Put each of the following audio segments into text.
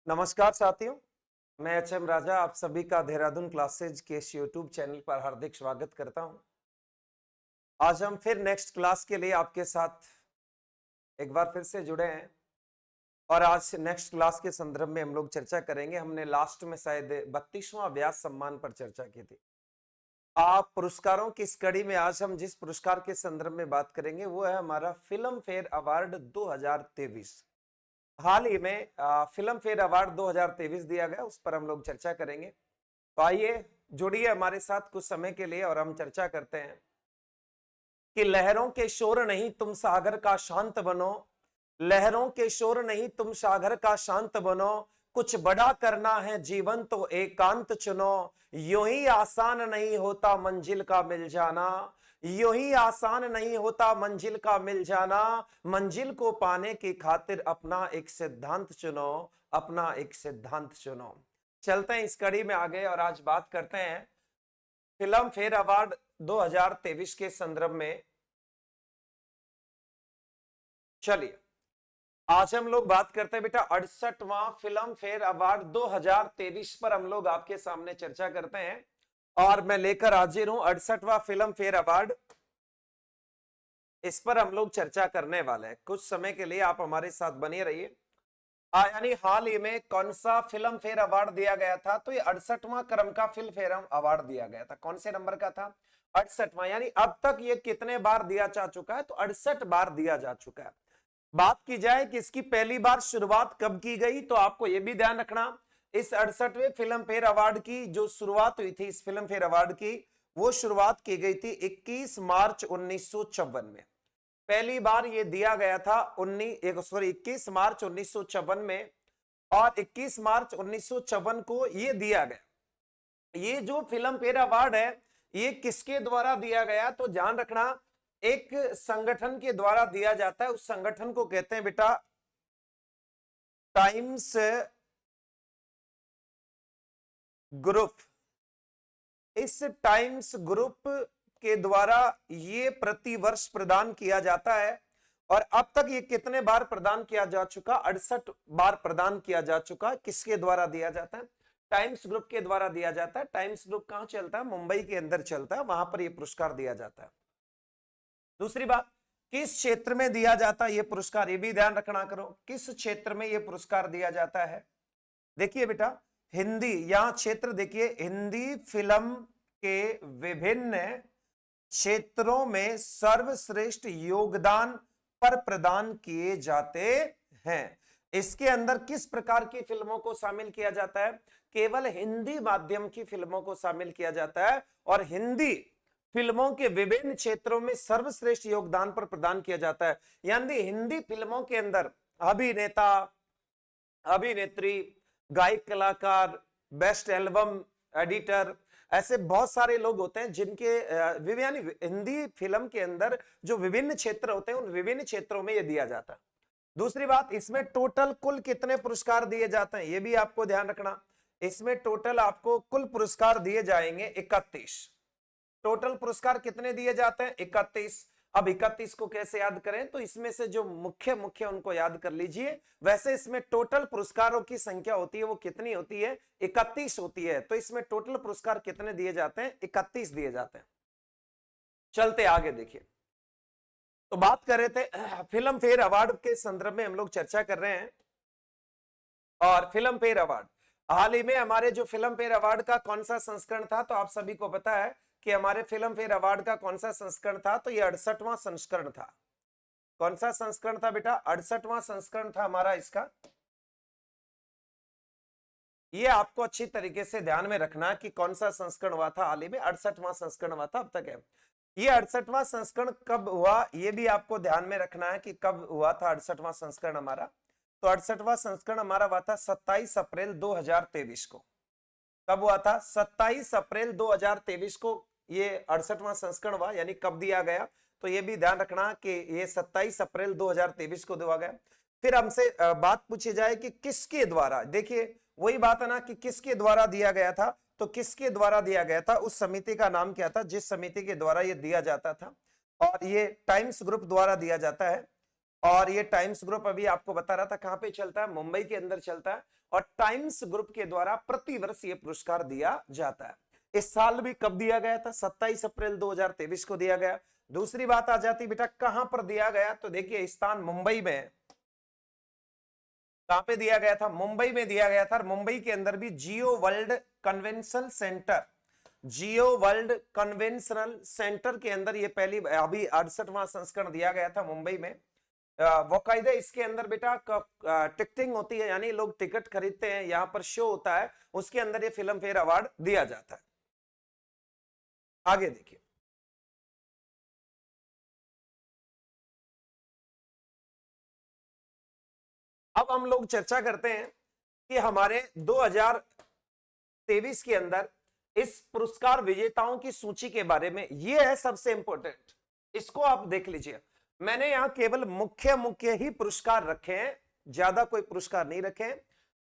नमस्कार साथियों, मैं एचएम राजा आप सभी का देहरादून क्लासेज के इस यूट्यूब चैनल पर हार्दिक स्वागत करता हूं। आज हम फिर नेक्स्ट क्लास के लिए आपके साथ एक बार फिर से जुड़े हैं और आज नेक्स्ट क्लास के संदर्भ में हम लोग चर्चा करेंगे। हमने लास्ट में शायद 32वां व्यास सम्मान पर चर्चा की थी। आप पुरस्कारों की इस कड़ी में आज हम जिस पुरस्कार के संदर्भ में बात करेंगे वो है हमारा फिल्म फेयर अवार्ड 2023। हाल ही में फिल्म फेयर अवार्ड 2023 दिया गया, उस पर हम लोग चर्चा करेंगे। तो आइए जुड़िए हमारे साथ कुछ समय के लिए और हम चर्चा करते हैं कि लहरों के शोर नहीं तुम सागर का शांत बनो, लहरों के शोर नहीं तुम सागर का शांत बनो, कुछ बड़ा करना है जीवन तो एकांत चुनो, यूं ही आसान नहीं होता मंजिल का मिल जाना, यूं ही आसान नहीं होता मंजिल का मिल जाना, मंजिल को पाने की खातिर अपना एक सिद्धांत चुनो, अपना एक सिद्धांत चुनो। चलते हैं इस कड़ी में आगे और आज बात करते हैं फिल्म फेयर अवार्ड 2023 के संदर्भ में। चलिए आज हम लोग बात करते हैं बेटा 68वां फिल्म फेयर अवार्ड 2023 पर हम लोग आपके सामने चर्चा करते हैं और मैं लेकर हाजिर हूं 68वां फिल्म फेयर अवार्ड। इस पर हम लोग चर्चा करने वाले हैं, कुछ समय के लिए आप हमारे साथ बने रहिए। यानी हाल ही में कौन सा फिल्म फेयर अवार्ड दिया गया था? तो ये 68वां क्रम का फिल्म फेयर अवार्ड दिया गया था। कौन से नंबर का था? 68वां। यानी अब तक ये कितने बार दिया जा चुका है? तो 68 बार दिया जा चुका है। बात की जाए कि इसकी पहली बार शुरुआत कब की गई, तो आपको यह भी ध्यान रखना इस 68वें फिल्म फेयर अवार्ड की जो शुरुआत हुई थी, इस फिल्म फेयर अवार्ड की वो शुरुआत की गई थी 21 मार्च 1954 में। पहली बार ये दिया गया था 21 मार्च 1954 में और 21 मार्च 1954 को ये दिया गया। ये जो फिल्म फेयर अवार्ड है ये किसके द्वारा दिया गया? तो ध्यान रखना एक संगठन के द्वारा दिया जाता है। उस संगठन को कहते हैं बेटा टाइम्स ग्रुप। इस टाइम्स ग्रुप के द्वारा ये प्रतिवर्ष प्रदान किया जाता है और अब तक ये कितने बार प्रदान किया जा चुका? 68 बार प्रदान किया जा चुका। किसके द्वारा दिया जाता है? टाइम्स ग्रुप के द्वारा दिया जाता है। टाइम्स ग्रुप कहां चलता है? मुंबई के अंदर चलता है, वहां पर यह पुरस्कार दिया जाता है। दूसरी बात, किस क्षेत्र में दिया जाता है यह पुरस्कार? ये भी ध्यान रखना करो, किस क्षेत्र में यह पुरस्कार दिया जाता है। देखिए बेटा हिंदी, यहां क्षेत्र देखिए, हिंदी फिल्म के विभिन्न क्षेत्रों में सर्वश्रेष्ठ योगदान पर प्रदान किए जाते हैं। इसके अंदर किस प्रकार की फिल्मों को शामिल किया जाता है? केवल हिंदी माध्यम की फिल्मों को शामिल किया जाता है और हिंदी फिल्मों के विभिन्न क्षेत्रों में सर्वश्रेष्ठ योगदान पर प्रदान किया जाता है। यानी हिंदी फिल्मों के अंदर अभिनेता, अभिनेत्री, गायक, कलाकार, बेस्ट एल्बम एडिटर, ऐसे बहुत सारे लोग होते हैं जिनके यानी हिंदी फिल्म के अंदर जो विभिन्न क्षेत्र होते हैं उन विभिन्न क्षेत्रों में ये दिया जाता है। दूसरी बात, इसमें टोटल कुल कितने पुरस्कार दिए जाते हैं ये भी आपको ध्यान रखना। इसमें टोटल आपको कुल पुरस्कार दिए जाएंगे 31। टोटल पुरस्कार कितने दिए जाते हैं? 31। अब 31 को कैसे याद करें? तो इसमें से जो मुख्य मुख्य उनको याद कर लीजिए। वैसे इसमें टोटल पुरस्कारों की संख्या होती है वो कितनी होती है? 31 होती है। तो इसमें टोटल पुरस्कार कितने दिए जाते हैं? 31 दिए जाते हैं। चलते आगे देखिए, तो बात कर रहे थे फिल्म फेयर अवार्ड के संदर्भ में हम लोग चर्चा कर रहे हैं और फिल्म फेयर अवार्ड हाल ही में हमारे जो फिल्म फेयर अवार्ड का कौन सा संस्करण था, तो आप सभी को पता है कि हमारे फिल्म फेयर अवार्ड का कौन सा संस्करण था? तो ये 68वां संस्करण था। कौन सा संस्करण था बेटा? 68वां संस्करण था हमारा इसका। ये आपको अच्छी तरीके से ध्यान में रखना कि कौन सा संस्करण हुआ था हाल ही में। 68वां संस्करण हुआ था, अब तक है। ये 68वां संस्करण कब हुआ ये भी आपको ध्यान में रखना है कि कब हुआ था 68वां संस्करण हमारा। तो 68वां संस्करण हमारा हुआ था 27 अप्रैल 2023 को। कब हुआ था? 27 अप्रैल 2023 को ये 68वां संस्करण हुआ। यानी कब दिया गया? तो ये भी ध्यान रखना कि ये 27 अप्रैल 2023 को दिया गया। फिर हमसे बात पूछी जाए कि किसके द्वारा, देखिए वही बात है ना कि किसके द्वारा दिया गया था। तो किसके द्वारा दिया गया था? उस समिति का नाम क्या था जिस समिति के द्वारा ये दिया जाता था? और ये टाइम्स ग्रुप द्वारा दिया जाता है। और ये टाइम्स ग्रुप अभी आपको बता रहा था कहां पे चलता है? मुंबई के अंदर चलता है। और टाइम्स ग्रुप के द्वारा प्रतिवर्ष ये पुरस्कार दिया जाता है। इस साल भी कब दिया गया था? 27 अप्रैल 2023 को दिया गया। दूसरी बात आ जाती बेटा कहां पर दिया गया, तो देखिए स्थान मुंबई में है। कहां पे दिया गया था? मुंबई में दिया गया था। और मुंबई के अंदर भी जियो वर्ल्ड कन्वेंशन सेंटर, जियो वर्ल्ड कन्वेंशनल सेंटर के अंदर ये पहली अभी 68वां संस्करण दिया गया था मुंबई में। वकायदे इसके अंदर बेटा टिकटिंग होती है, यानी लोग टिकट खरीदते हैं, यहां पर शो होता है, उसके अंदर ये फिल्म फेयर अवार्ड दिया जाता है। आगे देखिए, अब हम लोग चर्चा करते हैं कि हमारे 2023 के अंदर इस पुरस्कार विजेताओं की सूची के बारे में। ये है सबसे इंपॉर्टेंट, इसको आप देख लीजिए। मैंने यहां केवल मुख्य मुख्य ही पुरस्कार रखे हैं, ज्यादा कोई पुरस्कार नहीं रखे हैं।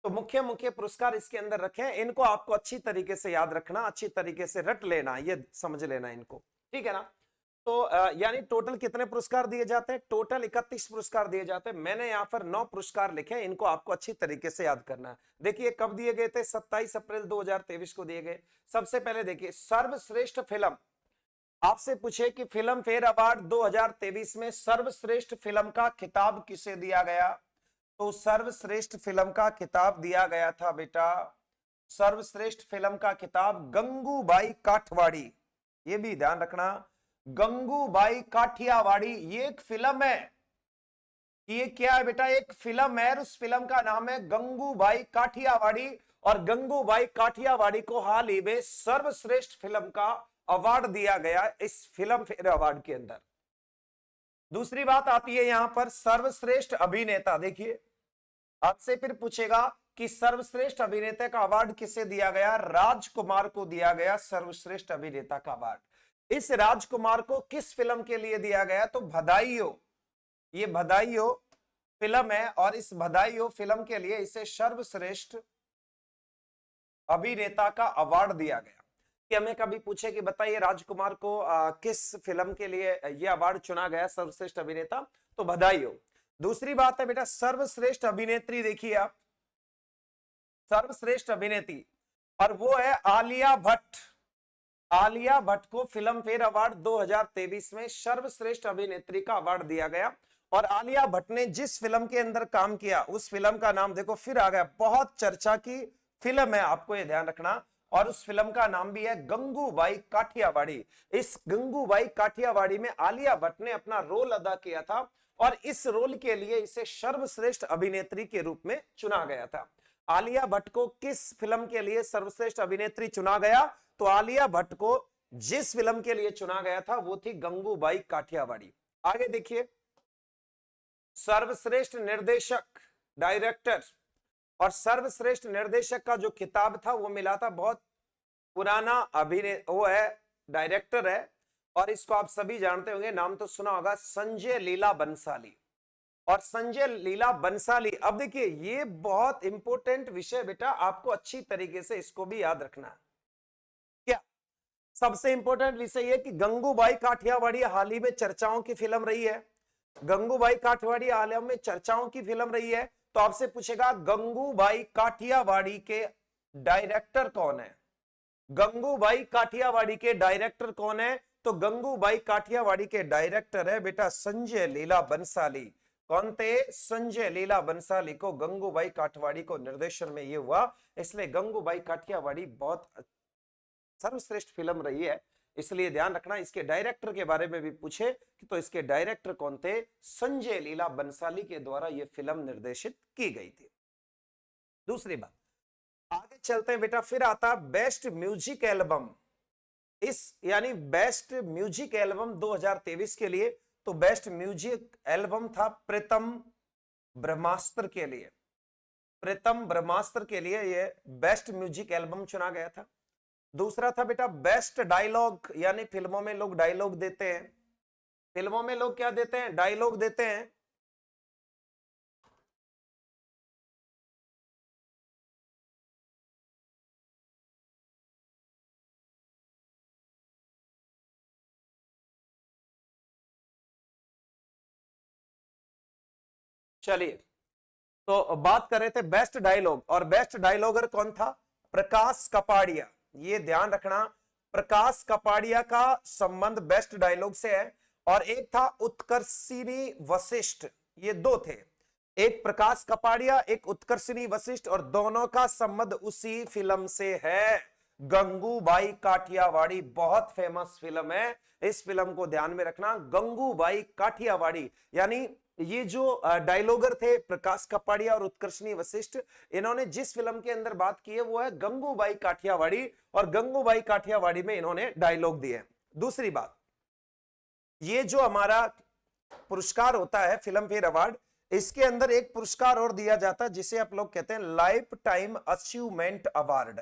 तो मुख्य मुख्य पुरस्कार इसके अंदर रखे हैं, इनको आपको अच्छी तरीके से याद रखना, अच्छी तरीके से रट लेना, ये समझ लेना इनको, ठीक है ना। तो यानी टोटल कितने पुरस्कार दिए जाते हैं? टोटल 31 पुरस्कार दिए जाते हैं। मैंने यहां पर 9 पुरस्कार लिखे हैं, इनको आपको अच्छी तरीके से याद करना है। देखिए कब दिए गए थे? 27 अप्रैल 2023 को दिए गए। सबसे पहले देखिए सर्वश्रेष्ठ फिल्म, आपसे पूछे कि फिल्म फेयर अवार्ड 2023 में सर्वश्रेष्ठ फिल्म का खिताब किसे दिया गया, तो सर्वश्रेष्ठ फिल्म का खिताब दिया गया था बेटा, सर्वश्रेष्ठ फिल्म का खिताब गंगूबाई काठवाड़ी। ये भी ध्यान रखना, गंगूबाई काठियावाड़ी। ये एक फिल्म है, ये क्या है बेटा? एक फिल्म है, उस फिल्म का नाम है गंगूबाई काठियावाड़ी। और गंगूबाई काठियावाड़ी को हाल ही में सर्वश्रेष्ठ फिल्म का अवार्ड दिया गया इस फिल्म फेयर अवार्ड के अंदर। दूसरी बात आती है यहां पर सर्वश्रेष्ठ अभिनेता। देखिए आपसे फिर पूछेगा कि सर्वश्रेष्ठ अभिनेता का अवार्ड किसे दिया गया? राजकुमार को दिया गया सर्वश्रेष्ठ अभिनेता का अवार्ड। इस राजकुमार को किस फिल्म के लिए दिया गया? तो बधाई हो, ये बधाई हो फिल्म है, और इस बधाई हो फिल्म के लिए इसे सर्वश्रेष्ठ अभिनेता का अवार्ड दिया गया। कि हमें कभी पूछे कि बताइए राजकुमार को किस फिल्म के लिए यह अवार्ड चुना गया सर्वश्रेष्ठ अभिनेता, तो बधाई हो। दूसरी बात है बेटा सर्वश्रेष्ठ अभिनेत्री। देखिए आप, सर्वश्रेष्ठ अभिनेत्री, और वो है आलिया भट्ट। आलिया भट्ट को फिल्म फेयर अवार्ड 2023 में सर्वश्रेष्ठ अभिनेत्री का अवार्ड दिया गया। और आलिया भट्ट ने जिस फिल्म के अंदर काम किया उस फिल्म का नाम देखो फिर आ गया, बहुत चर्चा की फिल्म है, आपको यह ध्यान रखना। और उस फिल्म का नाम भी है गंगूबाई काठियावाड़ी। इस गंगूबाई काठियावाड़ी में आलिया भट्ट ने अपना रोल अदा किया था, और इस रोल के लिए इसे सर्वश्रेष्ठ अभिनेत्री के रूप में चुना गया था। आलिया भट्ट को किस फिल्म के लिए सर्वश्रेष्ठ अभिनेत्री चुना गया? तो आलिया भट्ट को जिस फिल्म के लिए चुना गया था वो थी गंगूबाई काठियावाड़ी। आगे देखिए सर्वश्रेष्ठ निर्देशक, डायरेक्टर, और सर्वश्रेष्ठ निर्देशक का जो खिताब था वो मिला था, बहुत पुराना अभिनेता वो है, डायरेक्टर है, और इसको आप सभी जानते होंगे, नाम तो सुना होगा, संजय लीला बंसाली। और संजय लीला बंसाली, अब देखिए ये बहुत इंपॉर्टेंट विषय बेटा, आपको अच्छी तरीके से इसको भी याद रखना है। क्या सबसे इंपॉर्टेंट विषय ये कि गंगूबाई काठियावाड़ी हाल ही में चर्चाओं की फिल्म रही है। गंगूबाई काठियावाड़ी हाल में चर्चाओं की फिल्म रही है। तो आपसे पूछेगा गंगूबाई काठियावाड़ी के डायरेक्टर कौन है? गंगूबाई काठियावाड़ी के डायरेक्टर कौन है? तो गंगूबाई काठियावाड़ी के डायरेक्टर है बेटा संजय लीला बंसाली। कौन थे? संजय लीला बंसाली को गंगूबाई काठियावाड़ी को निर्देशन में ये हुआ, इसलिए गंगूबाई काठियावाड़ी बहुत सर्वश्रेष्ठ फिल्म रही है, इसलिए ध्यान रखना। इसके डायरेक्टर के बारे में भी पूछे कि तो इसके डायरेक्टर कौन थे? संजय लीला बंसाली के द्वारा यह फिल्म निर्देशित की गई थी। दूसरी बात, आगे चलते हैं बेटा, फिर आता बेस्ट म्यूजिक एल्बम। इस यानी बेस्ट म्यूजिक एल्बम 2023 के लिए, तो बेस्ट म्यूजिक एल्बम था प्रीतम ब्रह्मास्त्र के लिए। प्रीतम ब्रह्मास्त्र के लिए यह बेस्ट म्यूजिक एल्बम चुना गया था। दूसरा था बेटा बेस्ट डायलॉग, यानी फिल्मों में लोग डायलॉग देते हैं, फिल्मों में लोग क्या देते हैं? डायलॉग देते हैं। चलिए तो बात कर रहे थे बेस्ट डायलॉग, और बेस्ट डायलॉगर कौन था? प्रकाश कपाड़िया। ये ध्यान रखना, प्रकाश कपाड़िया का संबंध बेस्ट डायलॉग से है। और एक था उत्कर्षिणी वशिष्ठ, ये दो थे, एक प्रकाश कपाड़िया, एक उत्कर्षिणी वशिष्ठ, और दोनों का संबंध उसी फिल्म से है, गंगूबाई काठियावाड़ी। बहुत फेमस फिल्म है, इस फिल्म को ध्यान में रखना, गंगूबाई काठियावाड़ी। यानी ये जो डायलॉगर थे प्रकाश कपाड़िया और उत्कर्षिणी वशिष्ठ, इन्होंने जिस फिल्म के अंदर बात की है वो है गंगूबाई काठियावाड़ी, और गंगूबाई काठियावाड़ी में इन्होंने डायलॉग दिए। दूसरी बात, ये जो हमारा पुरस्कार होता है फिल्म फेयर अवार्ड, इसके अंदर एक पुरस्कार और दिया जाता है जिसे आप लोग कहते हैं लाइफ टाइम अचीवमेंट अवार्ड।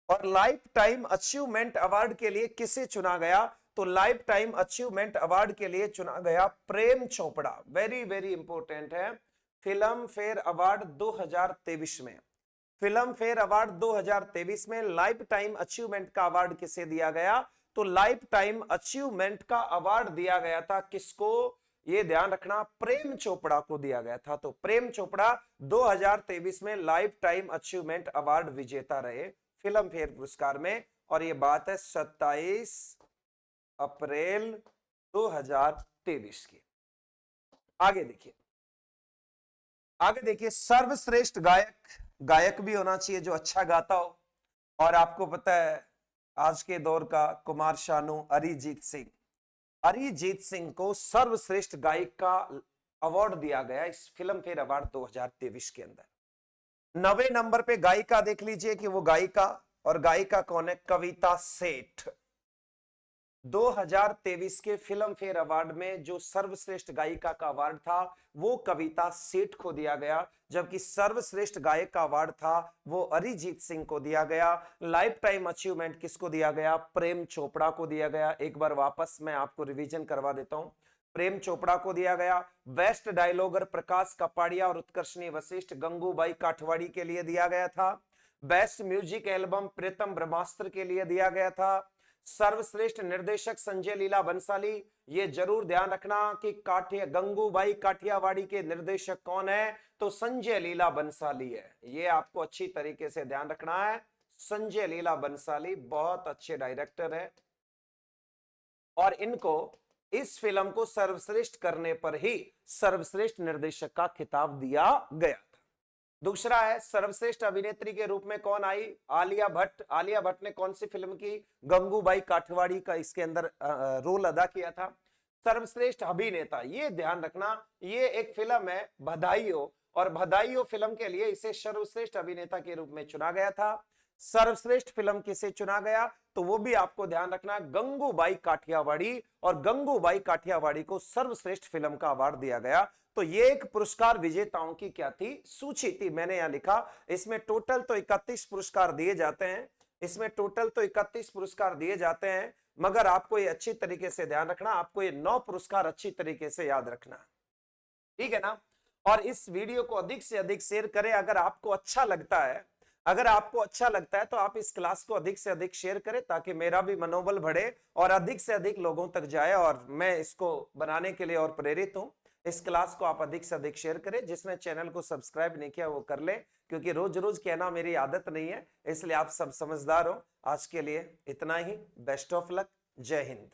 और लाइफ टाइम अचीवमेंट अवार्ड के लिए किसे चुना गया? तो लाइफ टाइम अचीवमेंट अवार्ड के लिए चुना गया Prem Chopra. Very very important है, फिल्म फेयर अवार्ड 2023 में, फिल्म फेयर अवार्ड 2023 में लाइफ टाइम अचीवमेंट का अवार्ड किसे दिया गया? तो लाइफ टाइम अचीवमेंट का अवार्ड दिया गया था किसको? ये ध्यान रखना, प्रेम चोपड़ा को दिया गया था। तो प्रेम चोपड़ा 2023 में लाइफ टाइम अचीवमेंट अवार्ड विजेता रहे फिल्म फेयर पुरस्कार में। और ये बात है 27 अप्रैल 2023 की। आगे देखिए, आगे देखिए, सर्वश्रेष्ठ गायक, गायक भी होना चाहिए जो अच्छा गाता हो। और आपको पता है आज के दौर का कुमार शानू अरिजीत सिंह, अरिजीत सिंह को सर्वश्रेष्ठ गायक का अवार्ड दिया गया इस फिल्म फेयर अवार्ड 2023 के अंदर। 9वें नंबर पे गायिका देख लीजिए कि वो गायिका, और गायिका कौन है? कविता सेठ। 2023 के फिल्म फेयर अवार्ड में जो सर्वश्रेष्ठ गायिका का अवार्ड था वो कविता सेठ को दिया गया, जबकि सर्वश्रेष्ठ गायक का अवार्ड था वो अरिजीत सिंह को दिया गया। लाइफ टाइम अचीवमेंट किसको दिया गया? प्रेम चोपड़ा को दिया गया। एक बार वापस मैं आपको रिवीजन करवा देता हूं, प्रेम चोपड़ा को दिया गया। बेस्ट डायलॉगर प्रकाश कपाड़िया और उत्कर्षणी वशिष्ठ गंगूबाई काठवाड़ी के लिए दिया गया था। बेस्ट म्यूजिक एल्बम प्रीतम ब्रह्मास्त्र के लिए दिया गया था। सर्वश्रेष्ठ निर्देशक संजय लीला बंसाली। ये जरूर ध्यान रखना कि गंगूबाई काठियावाड़ी के निर्देशक कौन है? तो संजय लीला बंसाली है। ये आपको अच्छी तरीके से ध्यान रखना है, संजय लीला बंसाली बहुत अच्छे डायरेक्टर है, और इनको इस फिल्म को सर्वश्रेष्ठ करने पर ही सर्वश्रेष्ठ निर्देशक का खिताब दिया गया। दूसरा है सर्वश्रेष्ठ अभिनेत्री के रूप में कौन आई? आलिया भट्ट। आलिया भट्ट ने कौन सी फिल्म की? गंगूबाई काठवाड़ी का इसके अंदर रोल अदा किया था। सर्वश्रेष्ठ अभिनेता, ये ध्यान रखना, ये एक फिल्म है बधाइयो, और बधाइयो फिल्म के लिए इसे सर्वश्रेष्ठ अभिनेता के रूप में चुना गया था। सर्वश्रेष्ठ फिल्म किसे चुना गया? तो वो भी आपको ध्यान रखना, गंगूबाई काठियावाड़ी, और गंगूबाई काठियावाड़ी को सर्वश्रेष्ठ फिल्म का अवार्ड दिया गया। तो ये एक पुरस्कार विजेताओं की क्या थी? सूची थी। मैंने यहां लिखा, इसमें टोटल तो 31 पुरस्कार दिए जाते हैं, इसमें टोटल तो 31 पुरस्कार दिए जाते हैं, मगर आपको ये अच्छी तरीके से ध्यान रखना, आपको ये 9 पुरस्कार अच्छी तरीके से याद रखना, ठीक है ना। और इस वीडियो को अधिक से अधिक शेयर करें। अगर आपको अच्छा लगता है, अगर आपको अच्छा लगता है तो आप इस क्लास को अधिक से अधिक शेयर करें, ताकि मेरा भी मनोबल बढ़े और अधिक से अधिक लोगों तक जाए, और मैं इसको बनाने के लिए और प्रेरित हूं। इस क्लास को आप अधिक से अधिक शेयर करें। जिसने चैनल को सब्सक्राइब नहीं किया वो कर ले, क्योंकि रोज रोज कहना मेरी आदत नहीं है, इसलिए आप सब समझदार हो। आज के लिए इतना ही। Best of luck. जय हिंद।